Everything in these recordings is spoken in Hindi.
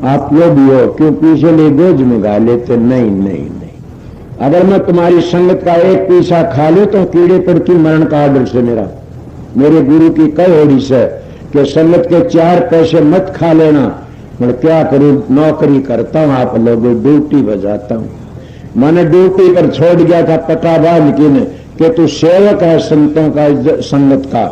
आप वो भी हो, क्यों पीछे ले बोझ मंगा लेते? नहीं नहीं नहीं, अगर मैं तुम्हारी संगत का एक पीसा खा लूं तो कीड़े पड़ती मरण का आर्डर से मेरे गुरु की कई होड़ी से कि संगत के 4 पैसे मत खा लेना। मैं क्या करूं, नौकरी करता हूं, आप लोगों ड्यूटी बजाता हूं। मैंने ड्यूटी पर छोड़ गया था पटाबाज की ने कि तू सेवक है संतों का संगत का,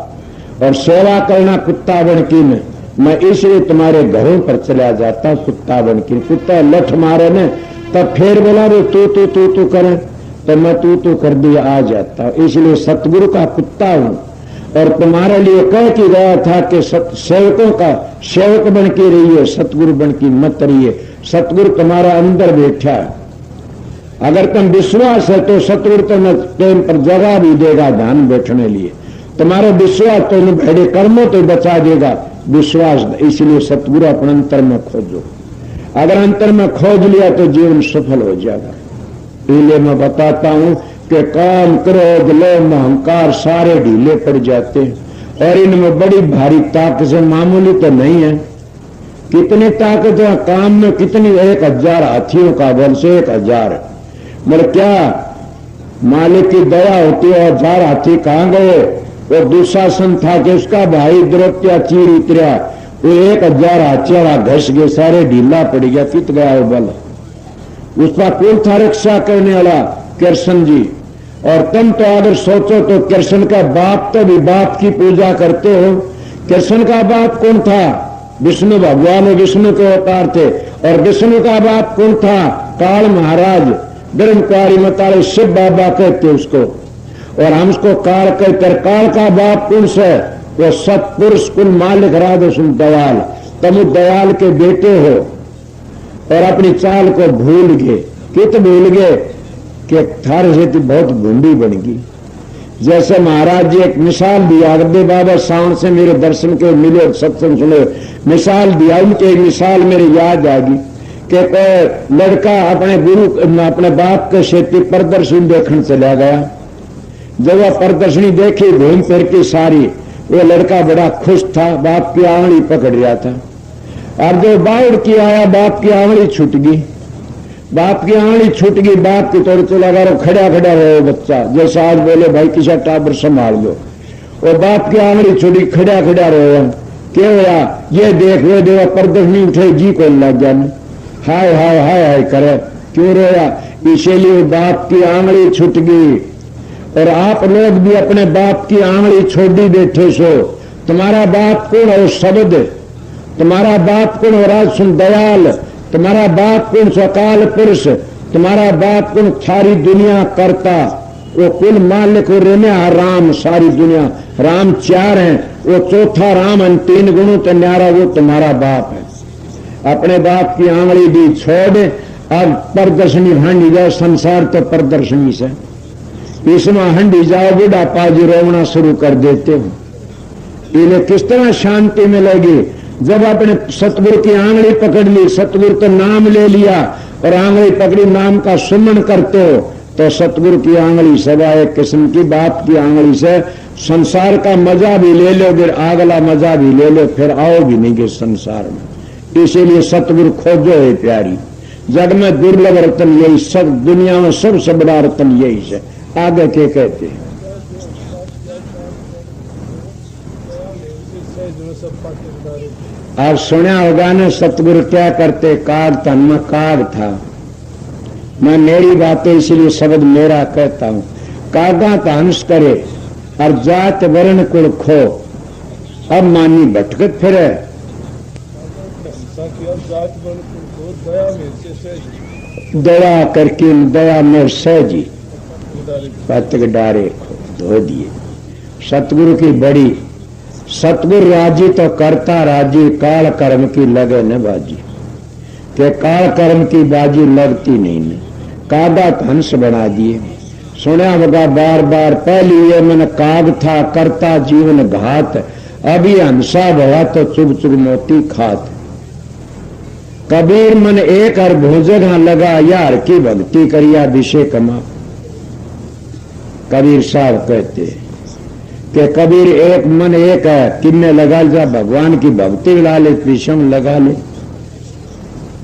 और सेवा करना कुत्ता बन की में। मैं इसलिए तुम्हारे घरों पर चला जाता कुत्ता बन की। कुत्ता लठ मारे ने तब फिर बोला रे तू करे तो मैं तू कर दिया आ जाता। इसलिए सतगुरु का कुत्ता हूं और तुम्हारे लिए कह के गया था कि सेवकों का सेवक बन के रहिए, सतगुरु बन की मत रहिए। सतगुरु तुम्हारा अंदर बैठा है, अगर तुम विश्वास है तो सतगुरु तुम्हें टाइम पर जगह भी देगा ध्यान बैठने लिए। तुम्हारा विश्वास तो इन भेड़े कर्मों तो बचा देगा विश्वास। इसलिए सतगुरु अपने अंतर में खोजो, अगर अंतर में खोज लिया तो जीवन सफल हो जाएगा। इसलिए मैं बताता हूं कि काम, क्रोध, लोभ, अहंकार सारे ढीले पड़ जाते हैं और इनमें बड़ी भारी ताकत से मामूली तो नहीं है। कितनी ताकत है काम में, कितनी 1000 हाथियों का बल से 1000। मगर क्या मालिक की दया होती है? 1000 हाथी कहां गए? वो दुशासन था कि उसका भाई द्रौपदी चीर उतरा, वो 1000 हाथी वाला घस गए, सारे ढीला पड़ गया। कित गया वो बल? उसका कौन था रक्षा करने वाला? कृष्ण जी। और तुम तो अगर सोचो तो कृष्ण का बाप तो भी बाप की पूजा करते हो। कृष्ण का बाप कौन था? विष्णु भगवान, विष्णु के अवतार थे। और विष्णु का बाप कौन था? काल महाराज, ब्रह्मकुमारी मतारे शिव बाबा कहते उसको, और हम उसको काल कहते। काल का बाप कौन से? वो सतपुरुष कुल मालिक राधे सुन दयाल। तुम दयाल के बेटे हो और अपनी चाल को भूल गए। कित भूल गए कि थारे से बहुत भूंडी बन गई। जैसे महाराज जी एक मिसाल दिया, अगदे बाबा सावन से मेरे दर्शन के मिले और सत्संग सुने, मिसाल दिया, उनकी एक मिसाल मेरी याद आ गई कि कोई लड़का अपने गुरु अपने बाप के खेती प्रदर्शनी देखने चला गया। जब वह प्रदर्शनी देखी घूम फिर की सारी, वो लड़का बड़ा खुश था, बाप की आंगली पकड़ रहा था। अब जो बाउड़ की आया, बाप की आंगली छूट गई। बाप की आंगली छूट गई, बाप की तोड़ तो लगा रहो, खड़ा खड़ा रहो बच्चा, जैसा आज बोले भाई किसी टाबर संभाल लो। और बाप की आंगली छूटी, खड़ा खड़ा रहो। क्या हुआ? ये देख वो देवा प्रदर्शनी उठे जी को लग गया, हाय हाय हाय हाय करे। क्यों रोया? इसीलिए बाप की आंगली छूट गई। और आप लोग भी अपने बाप की आंगली छोड़ी बैठे सो। तुम्हारा बाप कौन है? शब्द। तुम्हारा बाप कौन है? राज सुन दयाल। तुम्हारा बाप कौन? सकाल पुरुष। तुम्हारा बाप कौन? सारी दुनिया करता, वो कुल मालिक हो रहने राम। सारी दुनिया राम 4 हैं, वो चौथा राम है, 3 गुणों तो न्यारा, वो तुम्हारा बाप है। अपने बाप की आंगली दी छोड़, अब प्रदर्शनी हंडी जाओ। संसार तो प्रदर्शनी से, इसमें हंडी जाओ, बुढ़ापा जी रोना शुरू कर देते हो। इन्हें किस तरह शांति मिलेगी? जब अपने सतगुरु की आंगली पकड़ ली, सतगुरु तो नाम ले लिया और आंगली पकड़ी, नाम का सुमन करते हो, तो सतगुरु की आंगली सदा एक किस्म की, बाप की आंगली से संसार का मजा भी ले लो, फिर अगला मजा भी ले लो, फिर आओ भी नहीं के संसार में। इसीलिए सतगुरु खोजो है प्यारी। जग में दुर्लभ रतन यही, सब दुनिया में सबसे बड़ा रतन यही है। आगे के कहते हैं? आप सुना होगा ना सतगुरु क्या करते? काग तन में काग था। मैं मेरी बातें इसलिए शब्द मेरा कहता हूं। कागा का हंस करे और जात वर्ण कुल खो, अब मानी भटकत फिरे। दया करके दया में सहजी पतक डारे धो दिए। सतगुरु की बड़ी, सतगुरु राजी तो करता राजी, काल कर्म की लगे न बाजी। के काल कर्म की बाजी लगती नहीं ने, कागा हंस बना दिए। सुना होगा बार बार, पहली ये मन काग था करता जीवन घात, अभी हंसा भया तो चुग चुग मोती खात। कबीर मन एक हर भोजन लगा, यार की भक्ति करिया विषय कमा। कबीर साहब कहते कि कबीर एक मन एक है, किन्ने लगा जा भगवान की भक्ति लगा ले, विषम लगा ले।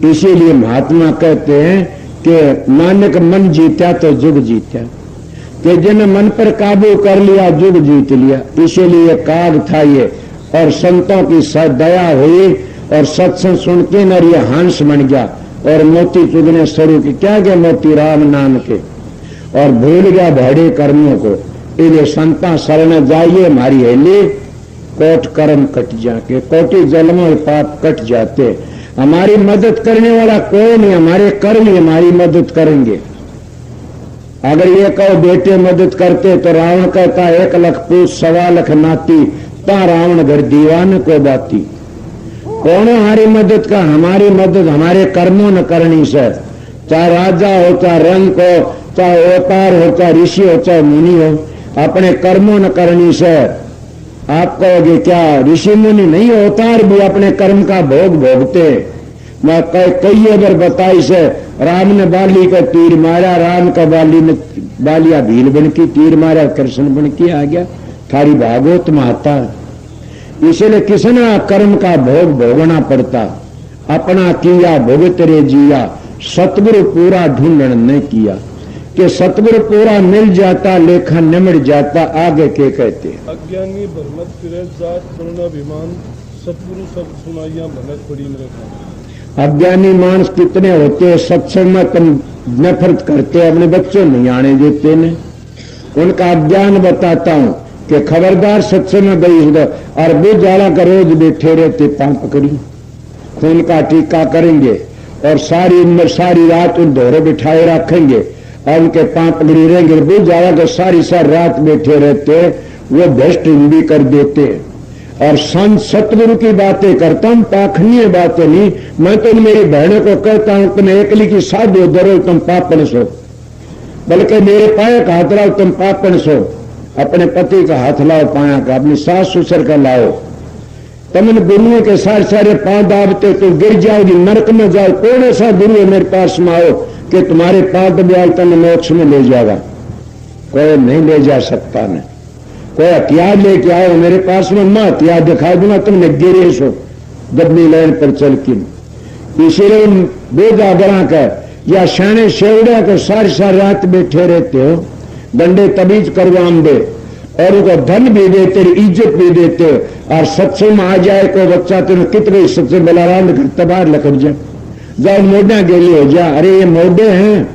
इसीलिए महात्मा कहते हैं कि नानक मन जीता तो जुग जीता, कि जिन मन पर काबू कर लिया जुग जीत लिया। इसीलिए काग था ये, और संतों की दया हुई और सत्संग सुन के नर ये हंस बन गया और मोती चुगने शुरू की। क्या क्या मोती राम नाम के, और भूल गया भड़े कर्मों को। इन्हें संता शरण जाइए हमारी हेली, कोट कर्म कट जाके, कोटि जन्मों पाप कट जाते। हमारी मदद करने वाला कोई नहीं, हमारे कर्म ही हमारी मदद करेंगे। अगर ये कहो बेटे मदद करते तो रावण कहता 1 लाख पूछ 1.25 लाख नाती, ता रावण घर दीवान को बाती। कौन है हमारी मदद का? हमारी मदद हमारे कर्मों न करनी से, चाहे राजा हो, चाहे रंग हो, चाहे अवतार हो, चाहे ऋषि हो, चाहे मुनि हो, अपने कर्मों न करनी से। आप कहोगे क्या ऋषि मुनि नहीं, अवतार भी अपने कर्म का भोग भोगते। मैं कई बार बताई से, राम ने बाली का तीर मारा, राम का बाली ने बालिया भील बन की तीर मारा, कृष्ण बन के आ गया। थारी भागवत माता। इसलिए किसने कर्म का भोग भोगना पड़ता, अपना किया भोगत रे जिया, सतगुरु पूरा ढूंढन नहीं किया। कि सतगुरु पूरा मिल जाता लेखा निमट जाता। आगे के कहते अज्ञानी भ्रमत फिरे जात करुणाभिमान, सतगुरु सब सुनाइया भनक पड़ी मेरे। अज्ञानी मानस कितने होते हैं, सत्संग में तुम नफरत करते, अपने बच्चों नहीं आने देते ने। उनका अज्ञान बताता हूं कि खबरदार सत्संग में गई और वो जाला का रोज बैठे रहते, पांव पकड़ी खून का टीका करेंगे और सारी उम्र सारी रात उन दोहरे बिठाए रखेंगे और उनके पांव पकड़ी रहेंगे। वो जाला का सारी रात बैठे रहते, वो भ्रष्ट हिंदी कर देते। और संत सतगुरु की बातें करता हूं, पाखनीय बातें नहीं। मैं तो मेरी बहनों को कहता हूं तुम एकली की साधु धरो तुम पापन सो, बल्कि मेरे पाए का हाथ लाओ तुम पापन सो। अपने पति का हाथ लाओ पाया का, अपनी सास ससुर का लाओ। तुम इन गुरुओं के सारे पांव दाबते तो गिर जाओगी, नरक में जाओ। कौन ऐसा गुरु है मेरे पास में आओ कि तुम्हारे पांव दबाओ तुम मोक्ष में ले जाएगा? कोई नहीं ले जा सकता न। कोई हथियार लेके आओ मेरे पास में, मैं हथियार दिखा दूंगा, तुमने गिरे सो दबनी लाइन पर चल के। इसीलिए बेजागरा का या शाने शेवड़ा को सारी रात बैठे रहते हो, दंडे तबीज करवाम दे और उनको धन भी देते, इज्जत भी देते। और सत्संग में आ जाए कोई बच्चा तुम कितने सत्संग बलाराम घर तबार लकड़ जाए, जाओ मोडा गेली हो जा। अरे ये मोडे हैं,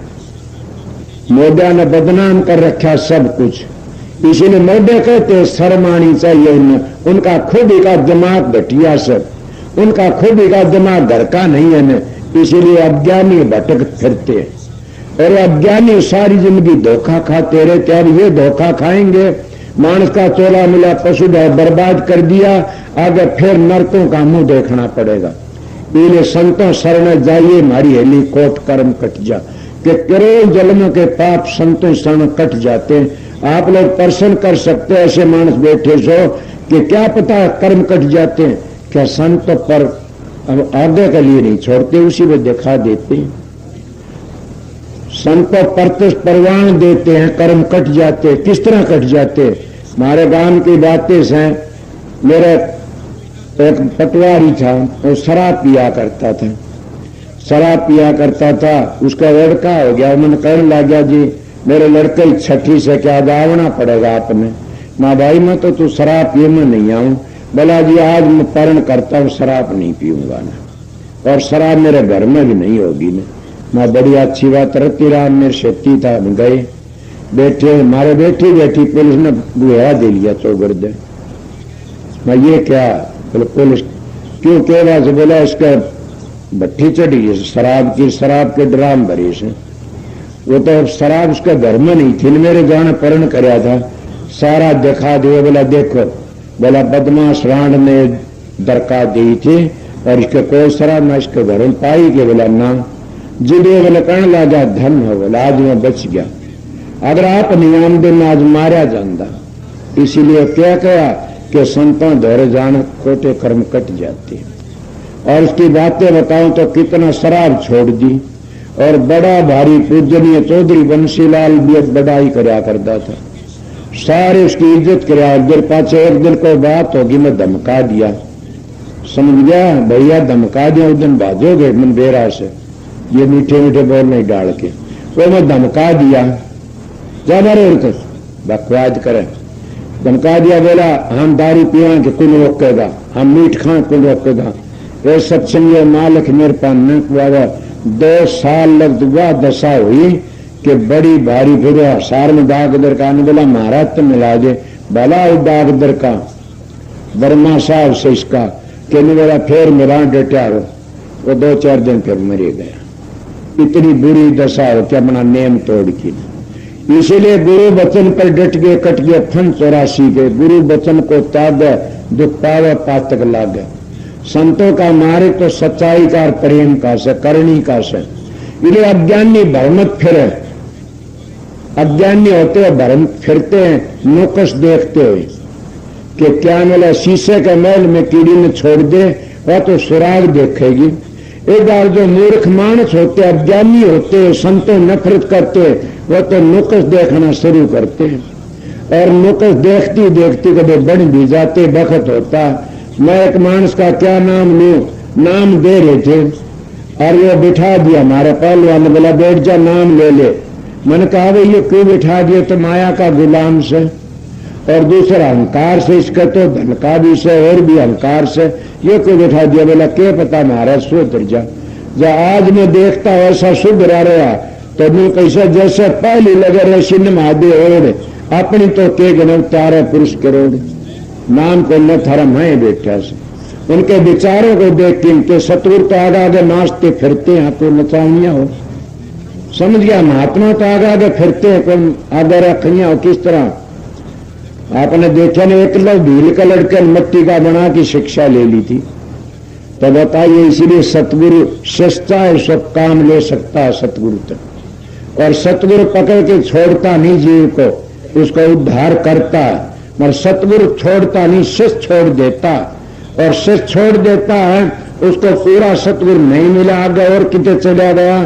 मोडा ने बदनाम कर रखा सब कुछ। इसीलिए मोडे कहते शर्म आनी चाहिए उन्हें। उनका खुद का दिमाग घटिया सब, उनका खुद का दिमाग घर का नहीं है न। इसीलिए अज्ञानी भटक फिरते और अज्ञानी सारी जिंदगी धोखा खाते रहते। अब ये धोखा खाएंगे, मानस का चोला मिला पशु बर्बाद कर दिया, आगे फिर नरकों का मुंह देखना पड़ेगा। इसलिए संतों शरण जाइए हमारी हेली, कोट कर्म कट जा। कि करोड़ जन्मों के पाप संतों शरण कट जाते हैं। आप लोग प्रश्न कर सकते हैं, ऐसे मानस बैठे सो कि क्या पता कर्म कट जाते हैं क्या? संत पर अब आगे के लिए नहीं छोड़ते, उसी में दिखा देते हैं। संत प्रत्यक्ष परवान देते हैं, कर्म कट जाते। किस तरह कट जाते? हमारे गांव की बातें से, मेरा एक पटवारी था, वो शराब पिया करता था, शराब पिया करता था। उसका लड़का हो गया, मैंने कहने लगा जी मेरे लड़के की छठी से क्या दावना पड़ेगा आपने? माँ भाई मैं तो तू शराब पिए में नहीं आऊं। बोला जी आज मैं परण करता हूं, शराब नहीं पीऊंगा ना, और शराब मेरे घर में भी नहीं होगी ना। मैं बड़ी अच्छी बात, रत्ती राम मेरे शेती था, गए बैठे, हमारे बैठी बैठी पुलिस ने गुहा दे लिया चौगड़ दे। मैं ये क्या? बोले पुलिस क्यों कह रहा से? बोला इसका भट्टी चढ़ी है शराब की, शराब के ड्राम भरे से। वो तो शराब उसका घर में नहीं थी, मेरे गाने परण कराया था, सारा दिखा दिया। बोला देखो, बोला बदमाश रांड ने दरकार दी थी और इसके कोई शराब ना इसके घर में पाई के? बोला ना। जिदे बोले कहने लगा धन हो, बोला आज मैं बच गया, अगर आप नियम दिन आज मारा जाता। इसीलिए क्या कहा कि संतों दौरे जान खोटे कर्म कट जाते हैं। और उसकी बातें बताऊं तो कितना शराब छोड़ दी, और बड़ा भारी पूजनीय चौधरी बंसीलाल भी बड़ाई कराया करता था, सारे उसकी इज्जत कराया। एक दिन पाछे एक दिन को बात होगी, मैं धमका दिया, समझ गया भैया, धमका दिया उस दिन भाजोगे मन बेरा से, ये मीठे मीठे बोल नहीं डाल के, वो मैं धमका दिया, जा बारे बकवाद करे, धमका दिया, बोला हम दारू पिया कि कौन रोकेगा, हम मीठ खाएं कौन रोकेगा। ये सत्संग मालिक मेरे पास न कुआ 2 साल लग दुआ दशा हुई कि बड़ी भारी, फिर हसार में दागदर का ने बोला महाराज तो मिला दे, भला उस दागदर का वर्मा साहब से इसका कि बोला फिर मेरा डटा हो, वो 2-4 दिन फिर मरे गया। इतनी बुरी दशा हो कि अपना नेम तोड़ की। इसीलिए गुरु वचन पर डट गए, कट गए फन 84 के, गुरु वचन को त्याग दुख पावे पातक लाग। संतों का मार्ग तो सच्चाई का और प्रेम का से, करनी का से। इसलिए अज्ञानी भ्रमत फिरे, अज्ञानी होते हुए भ्रम फिरते हैं नोकस देखते हुए कि क्या मिला, शीशे के महल में कीड़ी ने छोड़ दे वह तो सुराग देखेगी। एक बार जो मूर्ख मानस होते, अज्ञानी होते, संतों नफरत करते, वह तो नुकस देखना शुरू करते हैं और नुकस देखती देखती कभी बन भी जाते। बखत होता मैं एक मानस का क्या नाम लूं, नाम दे रहे थे और ये बिठा दिया, हमारे पहलवान ने बोला बैठ जा नाम ले ले। मैंने कहा भाई ये क्यों बिठा दिया, तो माया का गुलाम से और दूसरा अहंकार से, इसका तो धन का भी से और भी अहंकार से, ये क्यों बिठा दिया। बोला क्या पता महाराज सुधर जा आज मैं देखता ऐसा सुधरा रहा तो मैं कैसा जैसे पहले लगे रहे सिन्न महादे ओढ़, अपनी तो के गण तारे पुरुष करोड़, नाम को न धर्म है बेटा से। उनके विचारों को देख के इनके सतुर तो आगे आगे नाचते फिरते हैं, तो नचानिया हो, समझ गया। महात्मा तो आगे आगे फिरते हैं, कौन आगे रखिया हो किस तरह। आपने देखा नहीं, एक लोग भील का लड़के मट्टी का बना की शिक्षा ले ली थी, तो बताइए इसलिए सतगुरु सस्ता है, सब काम ले सकता है सतगुरु तक। और सतगुरु पकड़ के छोड़ता नहीं जीव को, उसका उद्धार करता है। मगर सतगुरु छोड़ता नहीं, शिष्य छोड़ देता, और शिष्य छोड़ देता है उसको पूरा सतगुरु नहीं मिला, आगे और कितने चला गया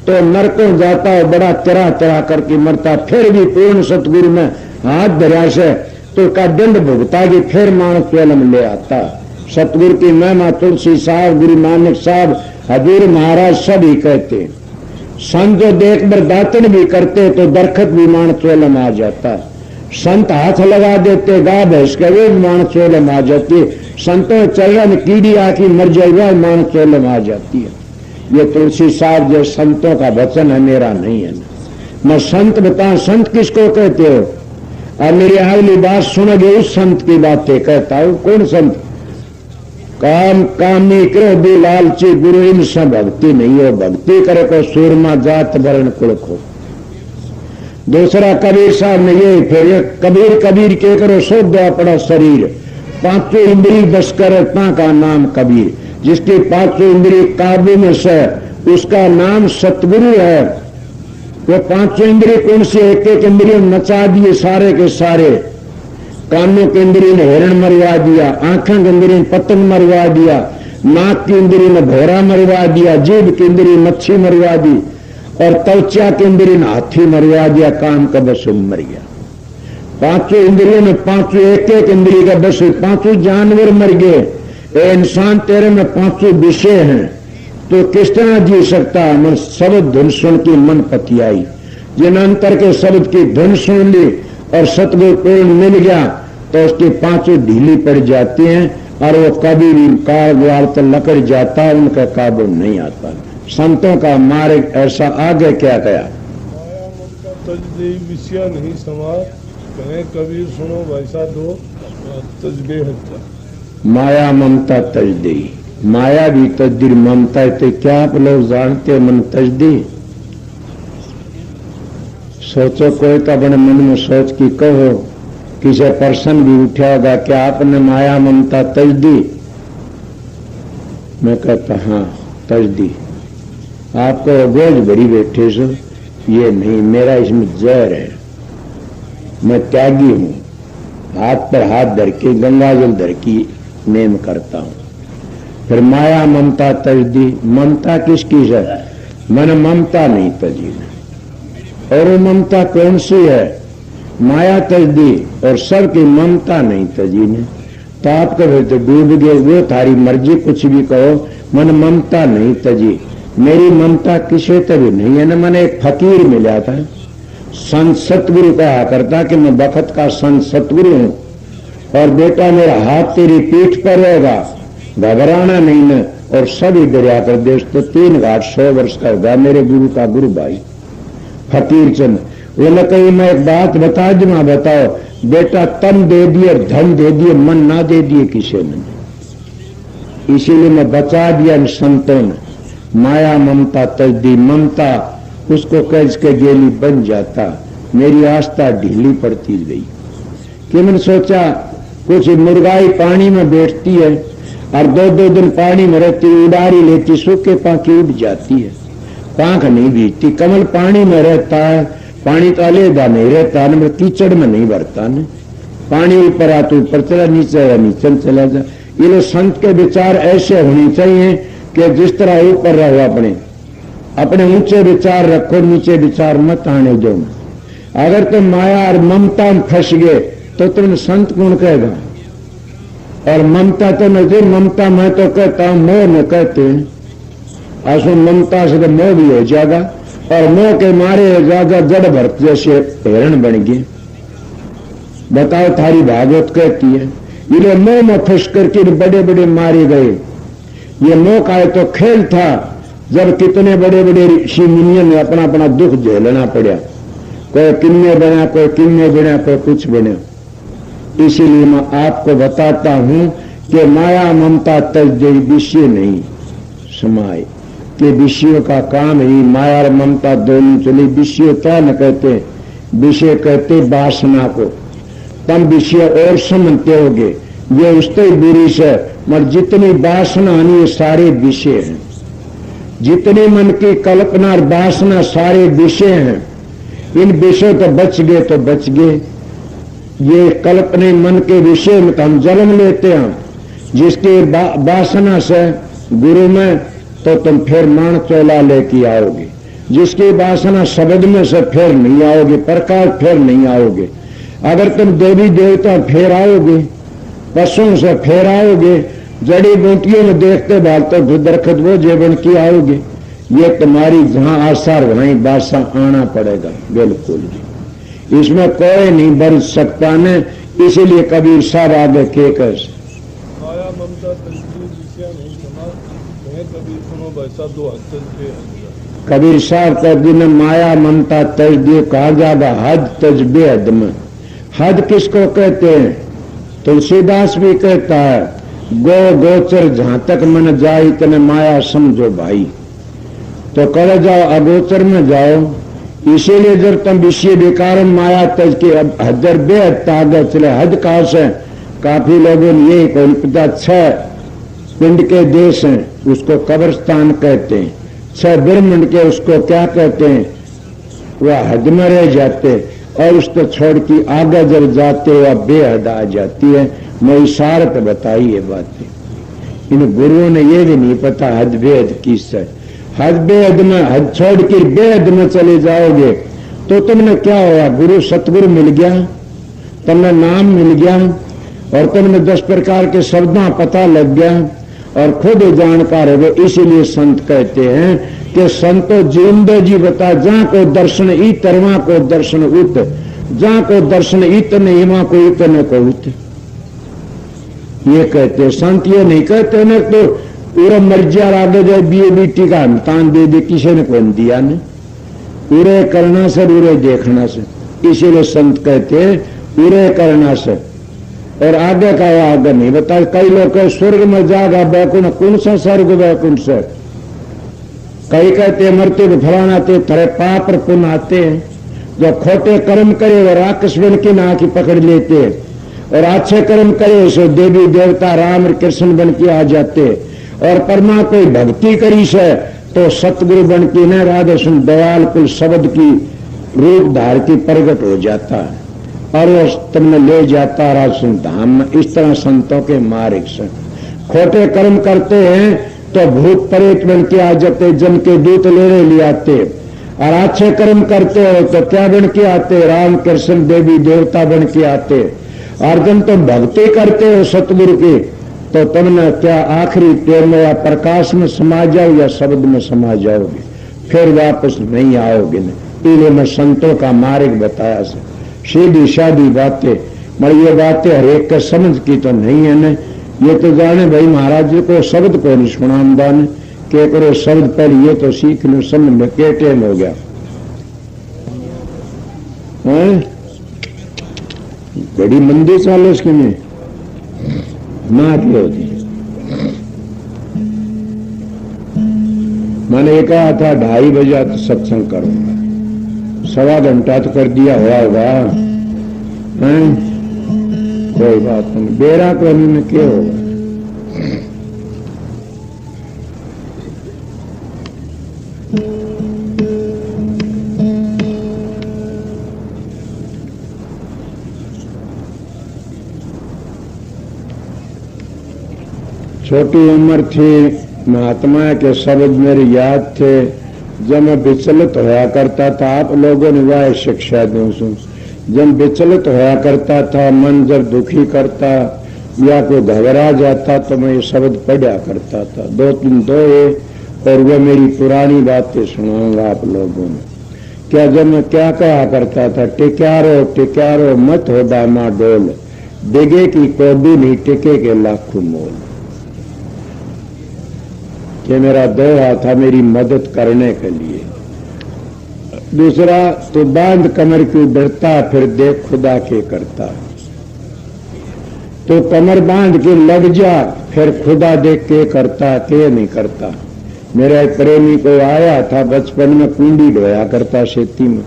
तो नरकों जाता है, बड़ा तरह तरह करके मरता। फिर भी पूर्ण सतगुरु में हाथ धरा से तो का दंड भुगता कि फिर मानस वेलम ले आता। सतगुरु की महिमा तुलसी साहब, गुरु नानक साहब, हजूर महाराज सभी कहते। संत जो देख बर दातन भी करते तो दरखत भी मानस वेलम आ जाता। संत हाथ लगा देते गा भैंस के वो मानस वेलम आ जाती है। संतों चरण कीड़ी आखी मर जाएगा मानस वेलम आ जाती है। ये तुलसी साहब जो संतों का वचन है, मेरा नहीं है। मैं संत बताऊं, संत किसको कहते हो? और मेरी अगली बात सुनोगे उस संत की बातें कहता हूं। कौन संत? काम कामी क्रोधी लालची गुरु इनसे भक्ति नहीं हो, भक्ति करे को सूरमा जात वर्ण कुल को। दूसरा कबीर साहब ने ये फिर कबीर कबीर के करो सो दो अपना शरीर, पांचों इंद्री बस करे ता का नाम कबीर। जिसकी पांचों इंद्री काबू में से उसका नाम सतगुरु है। वो पांचों इंद्री कौन सी? एक एक इंद्रियों नचा दिए सारे के सारे। कानों के इंद्री ने हिरण मरवा दिया, आंखों के इंद्री ने पतंग मरवा दिया, नाक की इंद्री ने भोरा मरवा दिया, जीभ की इंद्री मच्छी मरवा दी और त्वचा की इंद्री ने हाथी मरवा दिया। काम का बस मर गया। पांचों इंद्रियों में पांचों एक एक इंद्री का बस, पांचों जानवर मर गए। इंसान तेरे में पांचों विषय हैं तो किस तरह जी सकता है? मन शब्द धुन सुन की मन पतियाई। जिन अंतर के शब्द की धुन सुन ली और सतगुरु पूर्ण मिल गया तो उसकी पांचों ढीली पड़ जाती हैं और वो कभी भी काल ग्वाल तो लकड़ जाता, उनका काबू नहीं आता। संतों का मार्ग ऐसा आगे क्या गया? माया ममता तजदेही विषया नहीं समा, कहें कबीर सुनो वैसा दो तजबे हत्या। माया ममता तजदी, माया भी तजदीर, ममता तो क्या आप लोग जानते हो? मन तजदी सोचो, कोई तो अपने मन में सोच की कहो। किसी पर्सन भी उठा होगा क्या आपने माया ममता तजदी? मैं कहता हाँ तजदी। आपको बोझ भरी बैठे सो, ये नहीं, मेरा इसमें जहर है। मैं त्यागी हूं, हाथ पर हाथ धर के गंगाजल धर की नेम करता हूं। फिर माया ममता तजदी, ममता किसकी है? मैंने ममता नहीं तजी और वो ममता कौन सी है? माया तजदी और सबकी ममता नहीं तजी ने। तो आपके फिर तो डूब गए, वो थारी मर्जी, कुछ भी कहो, मन ममता नहीं तजी। मेरी ममता किसे तभी नहीं है ना। मैंने एक फकीर मिला था, संत सतगुरु कहा करता कि मैं बखत का संत सतगुरु हूं, और बेटा मेरा हाथ तेरी पीठ पर रहेगा, घबराना नहीं न। और सभी दरिया कर देश तो 3 घाट 100 वर्ष का होगा। मेरे गुरु का गुरु भाई फकीर चंद, वो न कही मैं एक बात बता दूं, मां बताओ बेटा, तन दे दिए, धन दे दिए, मन ना दे दिए किसी ने। इसीलिए मैं बचा दिया इन संतों ने। माया ममता तजदी, ममता उसको कैच के गेली बन जाता। मेरी आस्था ढीली पड़ती गई कि मैंने सोचा कुछ मुर्गाई पानी में बैठती है और 2-2 दिन पानी में रहती, उड़ारी लेती, सूखे पांखी उड़ जाती है, पांख नहीं भीगती। कमल पानी में रहता है, पानी तो अलहदा नहीं रहता न, कीचड़ में नहीं भरता न। पानी ऊपर आ तो ऊपर चला, नीचे आया नीचे चला जा। ये संत के विचार ऐसे होने चाहिए कि जिस तरह ऊपर रहो, अपने ऊंचे विचार रखो, नीचे विचार मत आने दो। अगर तुम माया और ममता में फंस गए तो तुम संत कौन कहेगा? और ममता तो नहीं, ममता मैं तो कहता हूं मोह न कहते हैं। आसो ममता से तो मोह भी हो जाएगा, और मोह के मारे हो जाएगा जड़ भरत जैसे हिरण बन गए। बताओ थारी भागवत कहती है, ये मोह में फंस करके बड़े बड़े मारे गए। ये मोह का तो खेल था, जब कितने बड़े बड़े ऋषि मुनियों ने अपना अपना दुख झेलना पड़ा। कोई किन्ने बना, कोई किन्ने बना, कोई कुछ बना। इसीलिए मैं आपको बताता हूं कि माया ममता तज विषय नहीं समाये, कि विषयों का काम ही माया और ममता दोनों चले। विषय क्या न कहते, विषय कहते वासना को। तम विषय और समझते होगे, ये उससे बुरी से, मगर जितनी वासना आनी ये सारे विषय हैं। जितने मन की कल्पना और वासना सारे विषय हैं। इन विषयों तो बच गए तो बच गए। ये कल्पने मन के विषय में हम जन्म लेते हैं, जिसके वासना से गुरु में तो तुम फिर मान चोला लेके आओगे। जिसकी वासना शब्द में से फिर नहीं आओगे, प्रकाश फिर नहीं आओगे। अगर तुम देवी देवता फिर आओगे, पशुओं से फिर आओगे, जड़ी बूटियों में देखते भागते दरखत वो जीवन की आओगे। ये तुम्हारी जहां आसार वहीं बासा आना पड़ेगा। बिल्कुल जी, इसमें कोई नहीं बरत सकता ने। इसीलिए कबीर साहब आगे के कर माया ममता तजदी विषय नहीं समा, कहे कबीर सुनो वैसा 2 हद तजबे हद। कबीर साहब का दिन माया ममता तजदी कहा जाएगा हद तजबे हद में। हद किसको कहते हैं? तुलसीदास भी कहता है, गो गोचर जहां तक मन जाए इतने माया समझो भाई। तो कर जाओ अगोचर में जाओ। इसीलिए जब तुम विषय विकार माया तज के हदर बेहद आगे चले। हद कहा से काफी लोगों ने ये कल्पना 6 पिंड के देश हैं, उसको कब्रिस्तान कहते हैं। 6 ब्रह्मांड के उसको क्या कहते हैं? वह हद में रह जाते, और उसको छोड़ के आगे जब जाते वह बेहद आ जाती है। मैं इशारत बताई ये बातें। इन गुरुओं ने ये भी नहीं पता हद बेहद किस है। हद बेहद में, हद छोड़ के बेहद में चले जाओगे तो तुमने क्या हुआ? गुरु सतगुरु मिल गया, तुमने नाम मिल गया, और तुमने 10 प्रकार के शब्दों पता लग गया, और खुद जानकार हो गए। इसीलिए संत कहते हैं कि संतो जिंदो जी बता, जहां को दर्शन इत वहां को दर्शन उत, जहां को दर्शन इत नहीं वहां को इतने को उत। ये कहते संत, ये नहीं कहते न तो पूरा मर्जिया आगे जाए बीए बीटी का हिमतान दे दे, किसी ने कौन दिया ने। पूरे करना से पूरे देखना से। इसीलिए संत कहते हैं पूरे करना से, और आगे का आगे नहीं बता। कई लोग स्वर्ग में जाएगा बैकुंठ, कौन सा स्वर्ग बैकुंठ से? कई कहते मरते तो फलाना ते थरे पाप और पुण्य आते हैं। जो खोटे कर्म करे वो राक्षस बन के ना की पकड़ लेते हैं, और अच्छे कर्म करे सो देवी देवता राम और कृष्ण बन के आ जाते। और परमा कोई भक्ति करी से तो सतगुरु बन के न राधे सुन दयाल कुल शब्द की रूप धार की प्रगट हो जाता है, और वो तुमने ले जाता राजसुन धाम में। इस तरह संतों के मार्ग से खोटे कर्म करते हैं तो भूत प्रेत बन के आ जाते, जन के दूत ले आते। और अच्छे कर्म करते हो तो क्या बन के आते? राम कृष्ण देवी देवता बन के आते। और जब तुम भक्ति करते हो सतगुरु की तो तुमने क्या आखिरी टेम में या प्रकाश में समा जाओ या शब्द में समा जाओगे, फिर वापस नहीं आओगे। इसलिए मैं संतों का मार्ग बताया से सीधी सादी बातें, मगर ये बातें हरेक के समझ की तो नहीं है न। ये तो जाने भाई महाराज जी को शब्द को नहीं सुनामदा ने के करो शब्द पर ये तो सीख लो, समझ में के टेम हो गया बड़ी मंदी चालो इसके में ना क्या होती। मैंने कहा था 2:30 बजे तो सत्संग करूंगा, 1.25 घंटा तो कर दिया हुआ होगा। कोई बात नहीं, बेरा को में क्या होगा। छोटी उम्र थी, महात्मा के शब्द मेरे याद थे। जब मैं विचलित होया करता था, आप लोगों ने वह शिक्षा दूं सुन, जब विचलित होया करता था, मन जब दुखी करता या कोई घबरा जाता तो मैं ये शब्द पढ़ा करता था 2-3 दोहे, और वह मेरी पुरानी बातें सुनाऊंगा आप लोगों में। क्या जब मैं क्या कहा करता था, टिक्यारो मत हो दामा डोल, डिगे की कोडी नहीं टिके के लाखों मोल। कि मेरा दोहा था मेरी मदद करने के लिए। दूसरा, तो बांध कमर क्यों डरता, फिर देख खुदा के करता। तो कमर बांध के लग जा, फिर खुदा देख के करता के नहीं करता। मेरा एक प्रेमी को आया था, बचपन में कुंडी ढोया करता खेती में।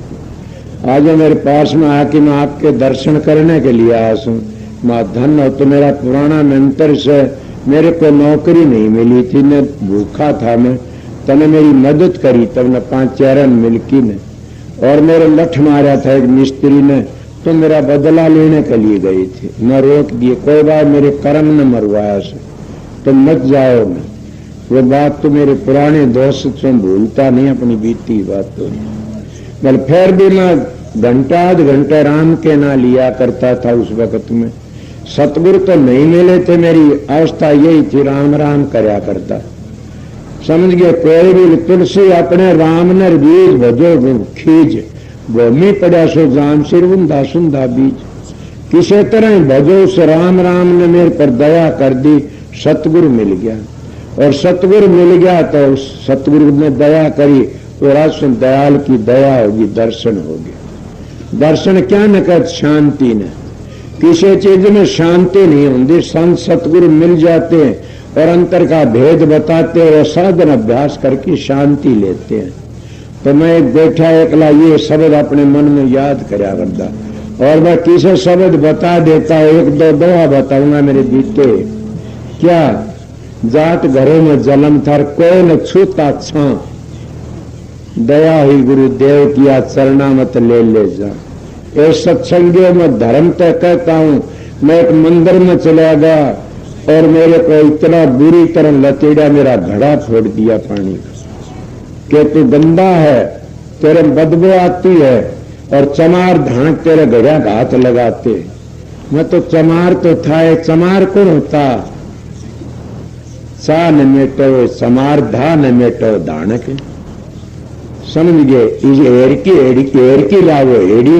आज मेरे पास में आके मैं आपके दर्शन करने के लिए आया हूं। मां धन हो तो मेरा पुराना मंत्र से मेरे को नौकरी नहीं मिली थी, न भूखा था मैं, तने मेरी मदद करी, तब न 5 चरण मिलकी ने, और मेरे लठ मारा था एक मिस्त्री ने, तो मेरा बदला लेने के लिए गई थी, न रोक दिए। कोई बार मेरे कर्म न मरवाया से, तो मत जाओ न। वो बात तो मेरे पुराने दोस्त से भूलता नहीं, अपनी बीती बात तो नहीं। बल फिर भी मैं घंटा आध घंटे राम के ना लिया करता था उस वक्त में। सतगुरु तो नहीं मिले थे, मेरी अवस्था यही थी, राम राम करया करता। समझ गए, कोई भी तुलसी अपने राम नर बीज भजो खीज, भूमि पड़ा सो जाम सिर उंधा सुंधा बीज। किसी तरह भजो उस राम राम ने मेरे पर दया कर दी, सतगुरु मिल गया। और सतगुरु मिल गया तो सतगुरु ने दया करी, तो राशन दयाल की दया होगी, दर्शन होगी। दर्शन क्या न कहते, शांति न। किसी चीज में शांति नहीं होती, संत सतगुरु मिल जाते हैं और अंतर का भेद बताते हैं और साधन अभ्यास करके शांति लेते हैं। तो मैं एक बैठा एकला ये शब्द अपने मन में याद करया करता, और मैं किसे शब्द बता देता हूँ, 1-2 दोहा बताऊंगा मेरे बीते। क्या जात घरों में जन्म थार कोई न छूता छा, दया ही गुरुदेव किया चरणा मत ले जा। इस सत्संगियों में धर्म तय कहता हूं। मैं एक मंदिर में चला गया और मेरे को इतना बुरी तरह लतेड़ा, मेरा घड़ा फोड़ दिया पानी का, कि तू गंदा है, तेरे बदबू आती है, और चमार धांक तेरे घड़ा का हाथ लगाते। मैं तो चमार तो था, चमार कौन होता, चा न मेटो चमार, धा न मेटो धानक। समझ गए, एड़की लावो एड़ी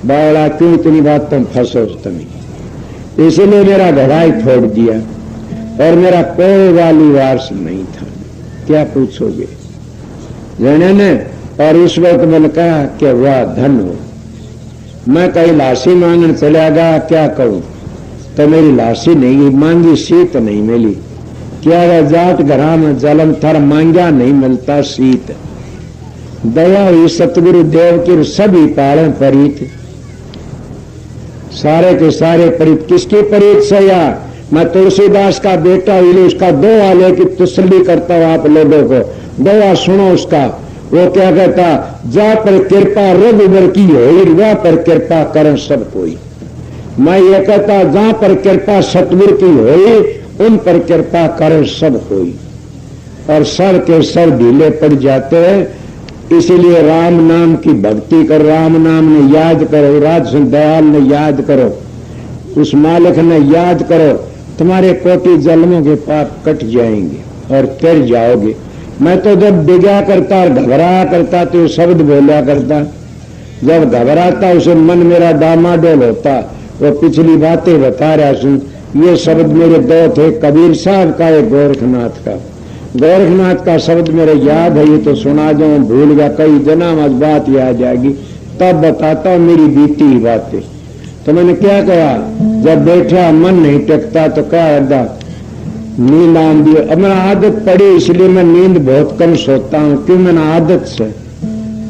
बावड़ा, क्यों इतनी बात तुम फंसो तुम। इसलिए मेरा घड़ा ही फोड़ दिया, और मेरा कोई वाली वारस नहीं था। क्या पूछोगे जाने ने। और इस वक्त मैंने कहा कि वाह धन हो। मैं कहीं लाशी मांगने चला गया, क्या कहूं, तो मेरी लाशी नहीं मांगी, सीत नहीं मिली। क्या जाट घरा में जलम थर मांगा नहीं मिलता सीत। दया हुई सतगुरु देव की, सभी पालन परीत, सारे के सारे परीत। किसकी परीत से या मैं तुलसीदास का बेटा हुई, उसका दोहा लेके तसल्ली करता हूं आप लोगों को। दोहा सुनो उसका। वो क्या कहता, जा पर कृपा रघुबर की होई, वह पर कृपा करन सब कोई। मैं ये कहता, जहां पर कृपा सतगुरु की होई, उन पर कृपा करन सब कोई। और सब के सब ढीले पड़ जाते हैं। इसीलिए राम नाम की भक्ति करो, राम नाम ने याद करो, राज दयाल ने याद करो। उस मालिक ने याद करो, तुम्हारे कोटि जन्मों के पाप कट जाएंगे और तर जाओगे। मैं तो जब डिगा करता और घबराया करता तो शब्द बोला करता, जब घबराता उसे मन मेरा डामाडोल होता। वो पिछली बातें बता रहा सुन, ये शब्द मेरे दो थे, कबीर साहब का, एक गोरखनाथ का। गोरखनाथ का शब्द मेरे याद है, ये तो सुना जाऊं भूल गया, कई जन्म आज बात याद जाएगी तब बताता हूं मेरी बीती हुई बातें। तो मैंने क्या कहा, जब बैठा मन नहीं टेकता तो क्या अड्डा नींद आंदी। अब मेरा आदत पड़ी इसलिए मैं नींद बहुत कम सोता हूं, क्यों मैंने आदत से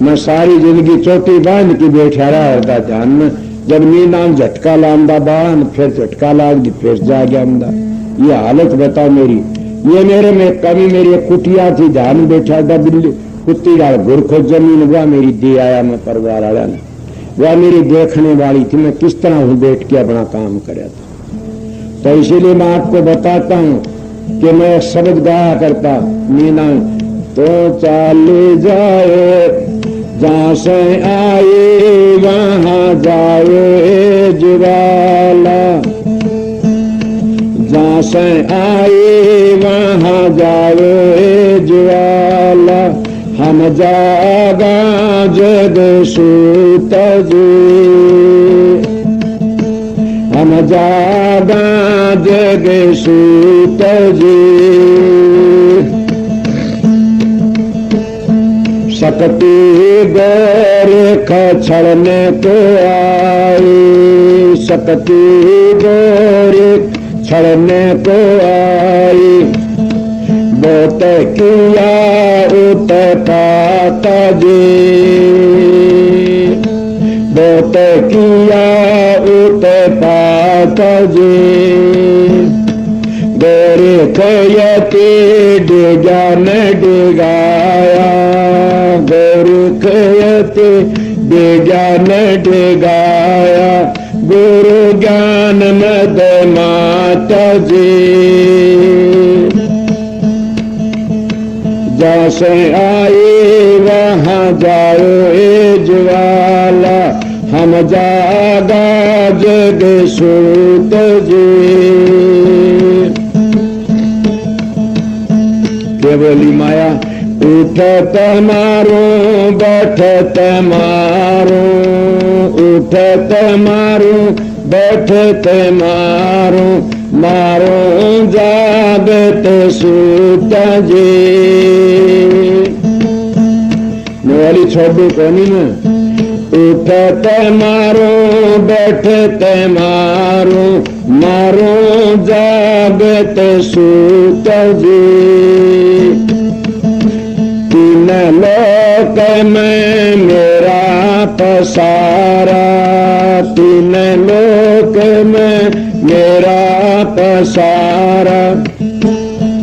मैं सारी जिंदगी चोटी बांध की बैठा रहा होता ध्यान में। जब नींद आम झटका लांदा बाण, फिर झटका लाग फिर जा गया अंदा। ये हालत बताओ मेरी। ये मेरे में कभी मेरी कुटिया थी, ध्यान बैठा था, बिल्ली कुत्ती डाल गुरखो जमीन, वह मेरी दे आया मैं परिवार वाला ने, वह मेरी देखने वाली थी, मैं किस तरह हूं बैठ के अपना काम कराया था। तो इसीलिए मैं आपको बताता हूं कि मैं शब्द गाया करता, मीना तो चाले जाए जहां से आए वहां जाए ज्वाला, जहां से आए वहां जाए ज्वाला, हम जागा जग सूत जी, हम जागा जग सूत जी। सकती गोरख छड़ने को आई, सकती गोरख छड़ने को आई, बहुत किया उत पाता जी, बहुत किया उत पाता जी। गोरख यति डिगा न डिगाया, गोरख यति डिगा न डिगाया, गुरु ज्ञान मद माता जी। जैसे आए वहां जाओ ए ज्वाला, हम जागा जग सूत जी। केवली माया उठत मारो बैठत मारो, उठत मारो बैठत मारो, मारो जागत सूत जी। वाली छोड़ू कोनी में, उठत मारो बैठत मारो, मारो जागत सूत जी। तीन लोक में मेरा पसारा, तीन लोक में मेरा पसारा,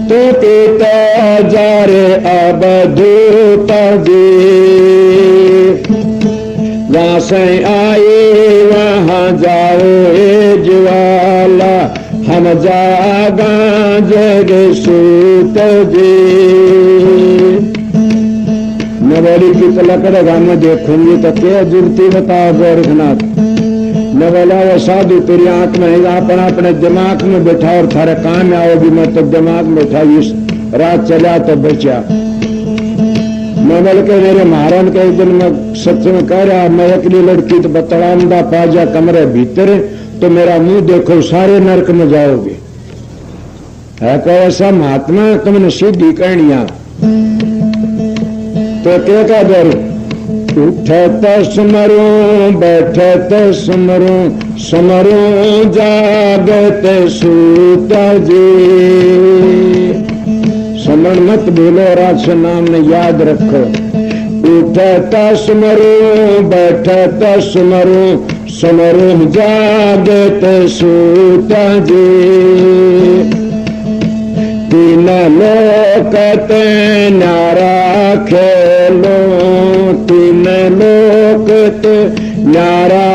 तो पिता जा रे अब धूप जी। जहाँ से आए वहाँ जाओ ए ज्वाला, हम जागा जग सूत जी। नवली की पलक रगा में देखूंगी तो क्या जुड़ती बताओ गोरखनाथ। नवला वो साधु तेरी आंख में है, अपना अपने दिमाग में बैठा और थारे काम में आओगी। मैं तो दिमाग में बैठा, इस रात चला तो बचा। नवल के मेरे महाराज के एक दिन में सच में कह रहा, मैं अकेली लड़की तो बतलामदा पाजा कमरे भीतर, तो मेरा मुंह देखो सारे नरक में जाओगे। है कोई ऐसा महात्मा तुमने सीधी कहनिया तो क्या कह दर, उठत स्मरो बैठत स्मरो, स्मरो जागत सूत जी। स्मरण मत भूलो, राज नाम ने याद रखो। उठत स्मरो बैठत स्मरो, स्मरो जागत सूत जी। तीन लोकत न्यारा खेलो, तीन लोकत न्यारा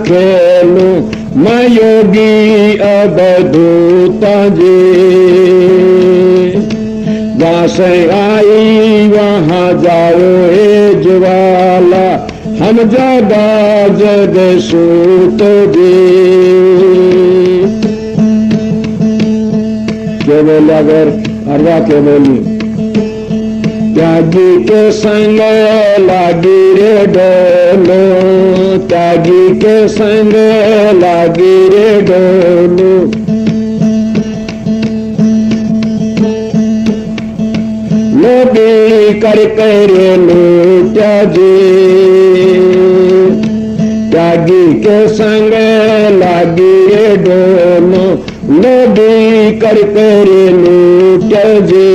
खेलो, मैं योगी अवधूत जी। जहाँ से आई वहाँ जाओ ए ज्वाला, हम जागा जग सूत जी। के बोला अगर अरवा के बोली त्यागी के संग लागी रे डोलो, त्यागी के संग लागी रे डोलो, लोभी कर करे लूटा जी, त्यागी के संग लागी रे डोलो, लोभी कर करे लूटा जी,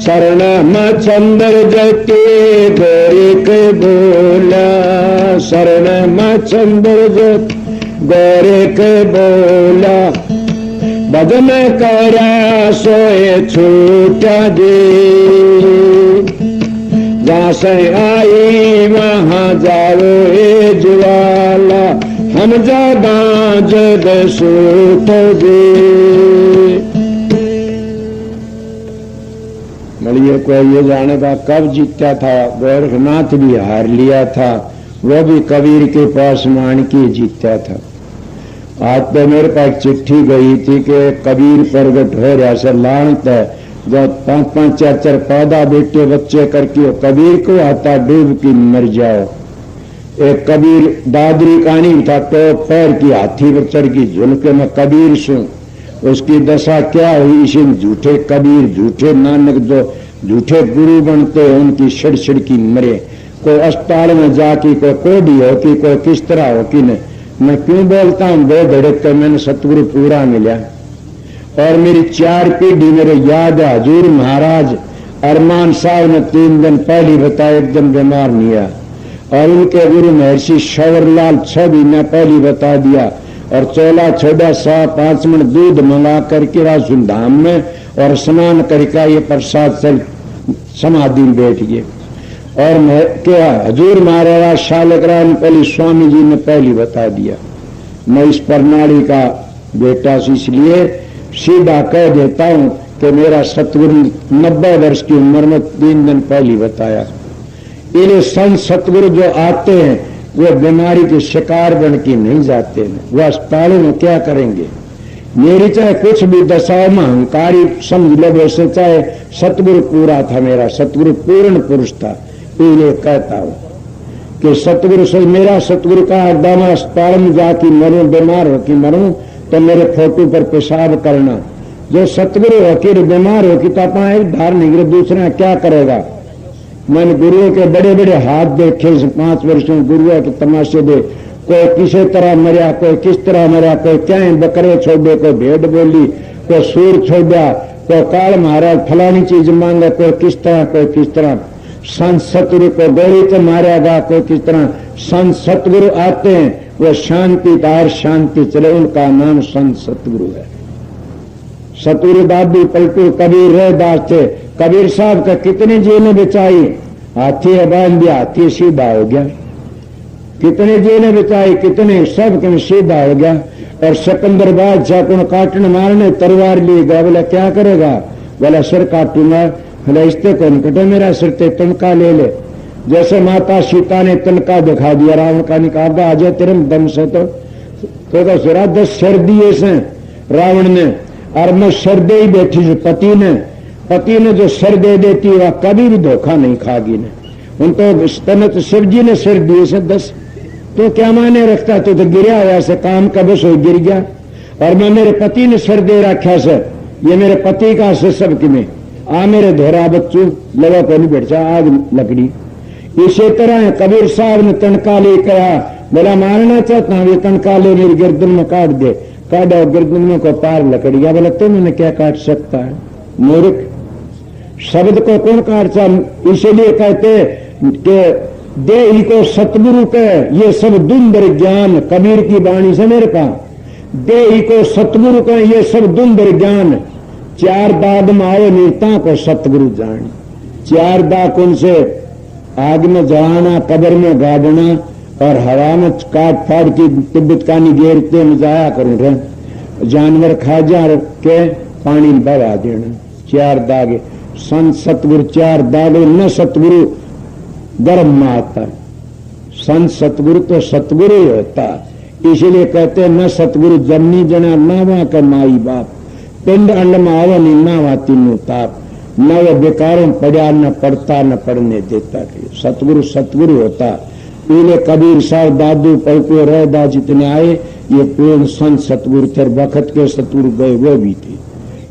शरण में चंद्र जते गोरे के बोला, शरण में चंद्र जत गोरे के बोला, भजन करा सोए छूटा दे, जहाँ से आई वहाँ जाओ ए ज्वाला, हम जागा जग सूट दे। मलिए को ये जाने का कब जीता था, गोरखनाथ भी हार लिया था, वो भी कबीर के पास मान के जीता था। आज तो मेरे पास चिट्ठी गई थी कि कबीर प्रगट हो रहा से लानत है, जो 5-5 4-4 पौधा बेटे बच्चे करके कबीर को आता डूब की मर जाओ। एक कबीर दादरी कहानी था, तो पैर की हाथी पर चढ़ की झुलके में कबीर सू, उसकी दशा क्या हुई। इसी झूठे कबीर झूठे नानक जो झूठे गुरु बनते हैं उनकी छिड़ की मरे। कोई अस्पताल में जाके कोई कोडी हो कि कोई किस तरह हो कि नहीं, मैं क्यों बोलता हूँ दो धड़क कर मैंने सतगुरु पूरा मिला। और मेरी 4 पीढ़ी मेरे याद है, हजूर महाराज अरमान साहब ने 3 दिन पहले बताया, एक दिन बीमार नहीं है, और उनके गुरु महर्षि शवरलाल 6 महीना पहले बता दिया, और चोला छोड़ा 5 मिनट दूध मंगा करके रासुल धाम में और स्नान करके ये प्रसाद से समाधि में बैठ गए। और मैं क्या हजूर महाराज शालग्राम पहले स्वामी जी ने पहले बता दिया। मैं इस प्रणाली का बेटा से इसलिए सीधा कह देता हूं कि मेरा सतगुरु 90 वर्ष की उम्र में 3 दिन पहले बताया। इन्हें संत सतगुरु जो आते हैं वो बीमारी के शिकार बन के नहीं जाते हैं, वो अस्पतालों में क्या करेंगे। मेरी चाहे कुछ भी दशाओं में अहंकारी समझ लो, वैसे चाहे सतगुरु पूरा था, मेरा सतगुरु पूर्ण पुरुष था। ये कहता हूं कि सतगुरु से मेरा सतगुरु का एकदम अस्पताल में जाके मरूं, बीमार हो कि मरूं तो मेरे फोटो पर पेशाब करना। जो सतगुरु हो कि बीमार हो कि तो अपना एक धार निगरे दूसरा क्या करेगा। मैंने गुरुओं के बड़े बड़े हाथ देखे 5 वर्षों गुरुओं के तमाशे दे, कोई किसी तरह मरिया, कोई किस तरह मरिया, कोई क्या बकरे छोड़े, कोई भेड़ बोली, कोई सूर छोड़ा, कोई काल महाराज फलानी चीज मांगा, कोई किस तरह कोई किस तरह। संत सतगुरु को गोली से मारेगा, कोई किस तरह। संत सतगुरु आते हैं वो शांति दार शांति चले, उनका नाम संत सतगुरु है। सतगुरु दादी पलटू कबीर रैदास थे, कबीर साहब का कितने जेलें बचाई, हाथी बांध दिया, हाथी सीधा हो गया। कितने जेलें बचाई, कितने सब के सीधा हो गया। और सिकंदर बादशाह को काटने मारने तलवार लिए गया, बोला क्या करेगा, बोला सिर काटूंगा। बोला इससे कौन कटे मेरा सिर, ते तनका ले ले। जैसे माता सीता ने तनका दिखा दिया, रावण का निकाला आज तेरे दम से तो सिरा 10 सिर दिए से रावण ने, और मैं सिर दे ही बैठी पति ने जो सिर दे देती वह कभी भी धोखा नहीं खागी ने। उन तो शिव जी ने सिर दिए से 10, तो क्या माने रखता, तो गिरा हुआ से काम का बस हो गिर गया। और मैं मेरे पति ने सिर दे रखा से, ये मेरे पति का से सब कि में आ मेरे धोरा बच्चू लगा को नहीं बैठ आग लकड़ी। इसी तरह कबीर साहब ने तनका ले कहा, बोला मारना चाहता हूं, ये तनका ले मेरी गर्दन में काट दे, काटा गर्दन में को पार लकड़िया। बोला तुमने क्या काट सकता है मूर्ख, शब्द को कौन काटता। इसीलिए कहते कि दे इनको सतगुरु के ये सब दुंदर ज्ञान, कबीर की वाणी से मेरे पास, दे इको सतगुरु का ये सब दुंदर ज्ञान, 4 दाग में आए नीता को सतगुरु जान। 4 दाग उनसे आग में जलाना, कब्र में गाड़ना और हवा में काट फाड़ की तिब्बत कानी घेरते में जाया करूं रहे, जानवर खा जा के पानी बहा देना। 4 दागे संत सतगुरु 4 दागे न सतगुरु गर्भ में आता, संत सतगुरु तो सतगुरु ही होता। इसलिए कहते न सतगुरु जननी जना ना वहां का माई बाप, पिंड अंड में आवा नहीं ना वहां तीनों ताप, न वो बेकारों पड़ा न पढ़ता न पढ़ने देता। सतगुरु सतगुरु होता। पीले कबीर साहब दादू पलको रहदा जितने आए ये पूर्ण संत सतगुरु थे, वक्त के सतगुरु गए वो भी थे।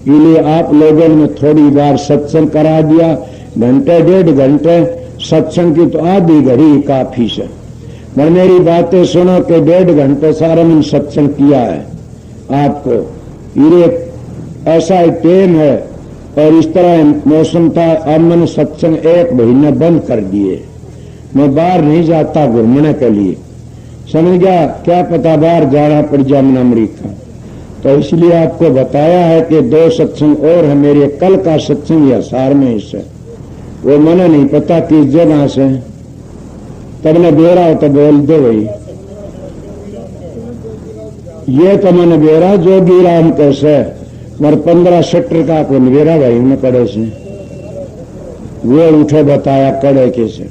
इसलिए आप लोगों ने थोड़ी बार सत्संग करा दिया, घंटे 1.5 घंटे सत्संग की तो आधी घड़ी काफी से। पर मेरी बातें सुनो कि 1.5 घंटे सारा मैंने सत्संग किया है आपको। ये ऐसा एक टेम है और इस तरह मौसम था। अब मैंने सत्संग 1 महीना बंद कर दिए। मैं बाहर नहीं जाता घूमने के लिए, समझ गया, क्या पता बाहर जाना पड़ जाए मैं अमरीका। तो इसलिए आपको बताया है कि 2 सत्संग और है मेरे। कल का सत्संग हिसार में इससे वो मैंने नहीं पता किस जगह से, तब ने बेरा हो तो बोल दो भाई। ये तो मैंने बेरा जोगी राम कैसे मर 15 सेक्टर का को बेरा भाई में कड़े से वो उठे बताया कड़े कैसे।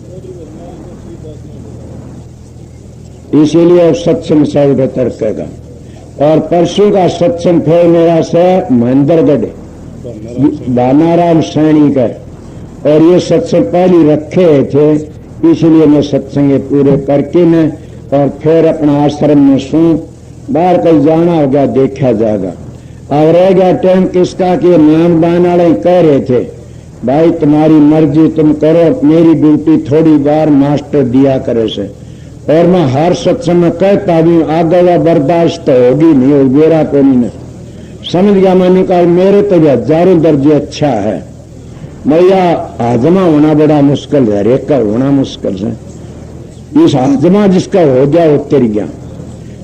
इसीलिए अब सत्संग से उठे तरकेगा। और परसों का सत्संग फिर मेरा से महेंद्रगढ़ बानाराम सैनी का, और ये सत्संग पहले रखे थे, इसलिए मैं सत्संग पूरे करके न और फिर अपना आश्रम में सू। बाहर कहीं जाना होगा देखा जाएगा। अब रह गया टाइम किसका कि नाम दान वाले कह रहे थे भाई तुम्हारी मर्जी तुम करो, मेरी ड्यूटी थोड़ी बार मास्टर दिया करे से। और मैं हर सत्संग में कहता भी आगे वा बर्दाश्त तो होगी नहीं, हो बेरा को नहीं समझ गया। मैंने कहा मेरे तो भी हजारों दर्जे अच्छा है भैया, हाजमा होना बड़ा मुश्किल है, रेख का होना मुश्किल है। इस हाजमा जिसका हो गया वो तिर गया।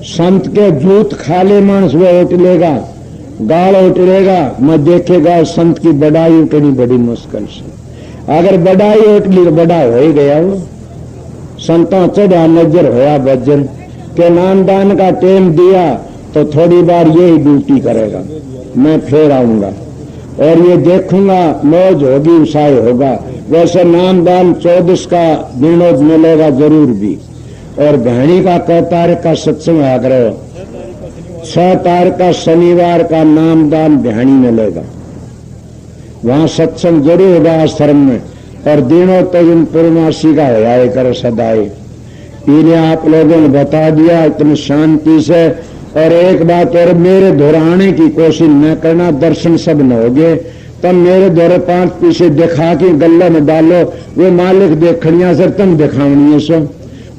संत के जूत खाले मानस वो उठ लेगा, गाल उठ लेगा, मैं देखेगा संत की बड़ाई उठनी बड़ी मुश्किल से। अगर बड़ाई उठ ली तो बड़ा हो ही गया वो। संतों चढ़ा नजर होया वजन के नाम दान का टेम दिया तो थोड़ी बार यही ड्यूटी करेगा, मैं फिर आऊंगा और ये देखूंगा मौज होगी उसाई होगा। वैसे नाम दान 14 का दिनों मिलेगा जरूर भी। और बहनी का 9 तारीख का सत्संग आग्रह, 6 तारीख का शनिवार का नाम दान बहनी मिलेगा। वहां सत्संग जरूर होगा आश्रम में। और दिनों तो इन पूर्णमासी का होया कर सदाई। इन्हें आप लोगों ने बता दिया इतनी शांति से। और एक बात और, मेरे दोहराने की कोशिश न करना, दर्शन सब न होगे तब मेरे दौरे 5 पीछे दिखा के गले में डालो, वो मालिक देखनिया सर तुम दिखावनी सो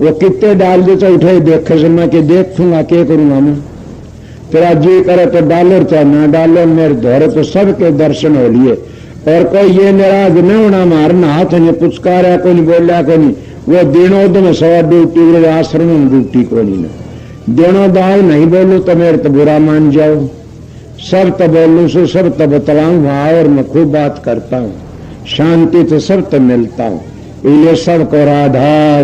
वो कितने डाल दो तो उठे देखे से मैं कि देखूंगा क्या करूंगा मैं। तेरा जी करे तो डालो चाहे ना डालो, मेरे दौरे तो सबके दर्शन हो लिए। और कोई ये नाराज न होना, मारना हाथ ने पुचकारा को नहीं बोला को नहीं। वो दिनों में 100 ड्यूटी आश्रम में ड्यूटी को नहीं दिनों दाव नहीं बोलू तो मेरे तो बुरा मान जाओ। सब तो बोलू सो सब तो बतलाऊं वहां और मैं खूब बात करता हूँ, शांति तो सब तो मिलता हूँ। इसलिए सबको राधा